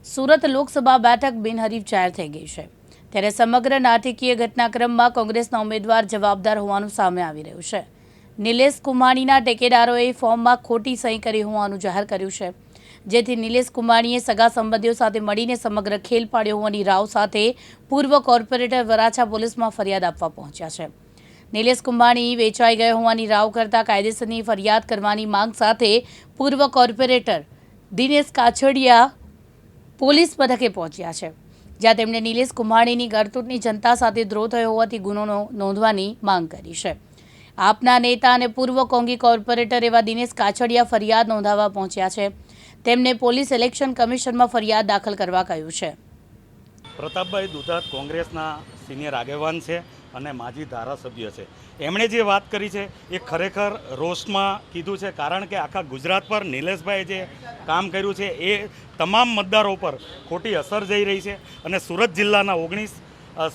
સુરત લોકસભા બેઠક બિનહરીફ જાહેર થઈ ગઈ છે ત્યારે સમગ્ર નાટકીય ઘટનાક્રમમાં કોંગ્રેસના ઉમેદવાર જવાબદાર હોવાનું સામે આવી રહ્યું છે। નિલેશ કુમાણીના ટેકેદારોએ ફોર્મમાં ખોટી સહી કરી હોવાનું જાહેર કર્યું છે, જેથી નિલેશ કુમાણીએ સગા સંબંધીઓ સાથે મળીને સમગ્ર ખેલ પાડ્યો હોવાની રાવ સાથે પૂર્વ કોર્પોરેટર વરાછા પોલીસમાં ફરિયાદ આપવા પહોંચ્યા છે। નિલેશ કુમાણી વેચાઈ ગયો હોવાની રાવ કરતા કાયદેસરની ફરિયાદ કરવાની માંગ સાથે પૂર્વ કોર્પોરેટર દિનેશ કાછડિયા પોલીસ મથકે પહોંચ્યા છે, જ્યાં તેમણે નિલેશ કુમાણીની કરતૂતની જનતા સાથે દ્રોહ થયો હોવાથી ગુનો નોંધવાની માંગ કરી છે। આપના નેતા અને પૂર્વ કોંગી કોર્પોરેટર એવા દિનેશ કાછડિયા ફરિયાદ નોંધાવવા પહોંચ્યા છે। તેમને પોલીસ ઇલેક્શન કમિશનમાં ફરિયાદ દાખલ કરવા કહ્યું છે। પ્રતાપભાઈ દુધાત કોંગ્રેસના સિનિયર આગેવાન છે અને માજી ધારાસભ્ય છે। એમણે જે વાત કરી છે એ ખરેખર રોષમાં કીધું છે, કારણ કે આખા ગુજરાત પર નિલેશભાઈ જે કામ કર્યું છે એ તમામ મતદારો પર ખોટી અસર જઈ રહી છે અને સુરત જિલ્લાના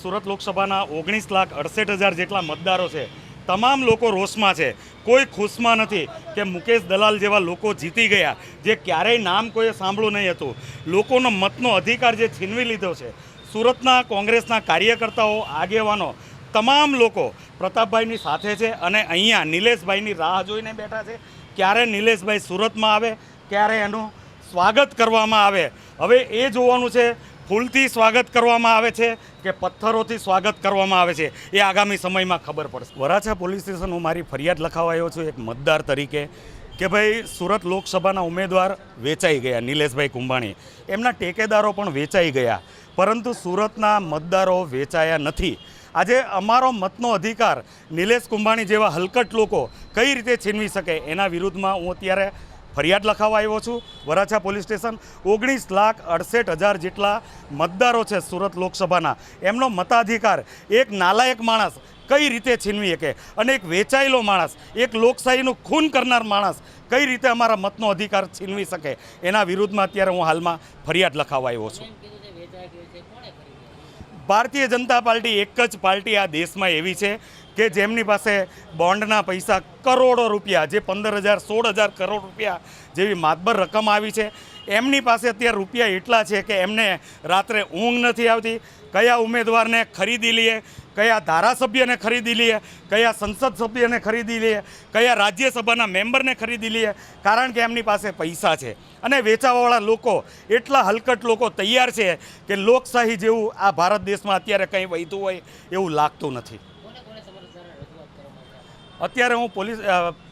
સુરત લોકસભાના 19,68,000 જેટલા મતદારો છે, તમામ લોકો રોષમાં છે। કોઈ ખુશમાં નથી કે મુકેશ દલાલ જેવા લોકો જીતી ગયા, જે ક્યારેય નામ કોઈએ સાંભળ્યું નહીં હતું। લોકોનો મતનો અધિકાર જે છીનવી લીધો છે, સુરતના કોંગ્રેસના કાર્યકર્તાઓ, આગેવાનો, તમામ લોકો પ્રતાપભાઈની સાથે છે અને અહીંયા નિલેશભાઈની રાહ જોઈને બેઠા છે ક્યારે નિલેશભાઈ સુરતમાં આવે, ક્યારે એનું સ્વાગત કરવામાં આવે। હવે એ જોવાનું છે, ફૂલથી સ્વાગત કરવામાં આવે છે કે પથ્થરોથી સ્વાગત કરવામાં આવે છે, એ આગામી સમયમાં ખબર પડશે। વરાછા પોલીસ સ્ટેશન હું મારી ફરિયાદ લખાવા આવ્યો છું એક મતદાર તરીકે કે ભાઈ સુરત લોકસભાના ઉમેદવાર વેચાઈ ગયા, નિલેશભાઈ કુંભાણી, એમના ટેકેદારો પણ વેચાઈ ગયા, પરંતુ સુરતના મતદારો વેચાયા નથી। આજે અમારો મતનો અધિકાર નિલેશ કુંભાણી જેવા હલકટ લોકો કઈ રીતે છીનવી શકે, એના વિરુદ્ધમાં હું અત્યારે ફરિયાદ લખાવા આવ્યો છું વરાછા પોલીસ સ્ટેશન। 19,68,000 જેટલા મતદારો છે સુરત લોકસભાના, એમનો મતાધિકાર એક નાલાયક માણસ કઈ રીતે છીનવી શકે અને એક વેચાયેલો માણસ, એક લોકશાહીનું ખૂન કરનાર માણસ કઈ રીતે અમારા મતનો અધિકાર છીનવી શકે, એના વિરુદ્ધમાં અત્યારે હું હાલમાં ફરિયાદ લખાવા આવ્યો છું। ભારતીય જનતા પાર્ટી એક જ પાર્ટી આ દેશમાં એવી છે કે જેમની પાસે બોન્ડના પૈસા કરોડો રૂપિયા, જે 15,000 16,000 કરોડ રૂપિયા જેવી માતબર રકમ આવી છે, એમની પાસે અત્યારે રૂપિયા એટલા છે કે એમને રાત્રે ઊંઘ નથી આવતી। કયા ઉમેદવારને ખરીદી લઈએ, કયા ધારાસભ્યને ખરીદી લઈએ, કયા સંસદ સભ્યને ખરીદી લઈએ, કયા રાજ્યસભાના મેમ્બરને ખરીદી લઈએ, કારણ કે એમની પાસે પૈસા છે અને વેચાવાવાળા લોકો, એટલા હલકટ લોકો તૈયાર છે કે લોકશાહી જેવું આ ભારત દેશમાં અત્યારે કંઈ વહેતું હોય એવું લાગતું નથી। અત્યારે હું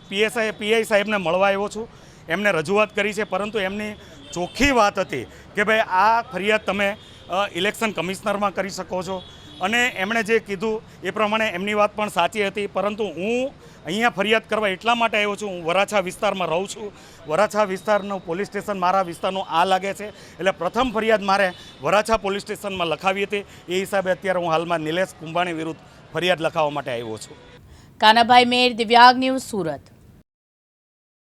પીઆઈ સાહેબને મળવા આવ્યો છું, એમને રજૂઆત કરી છે, પરંતુ એમની ચોખ્ખી વાત હતી કે ભાઈ આ ફરિયાદ તમે ઇલેક્શન કમિશનરમાં કરી શકો છો અને એમણે જે કીધું એ પ્રમાણે એમની વાત પણ સાચી હતી, પરંતુ હું અહીંયા ફરિયાદ કરવા એટલા માટે આવ્યો છું, હું વરાછા વિસ્તારમાં રહું છું, વરાછા વિસ્તારનું પોલીસ સ્ટેશન મારા વિસ્તારનું આ લાગે છે, એટલે પ્રથમ ફરિયાદ મારે વરાછા પોલીસ સ્ટેશનમાં લખાવી હતી। એ હિસાબે અત્યારે હું હાલમાં નિલેશ કુંભાણી વિરુદ્ધ ફરિયાદ લખાવવા માટે આવ્યો છું। કાનાભાઈ મેર, દિવ્યાંગ ન્યૂઝ, સુરત।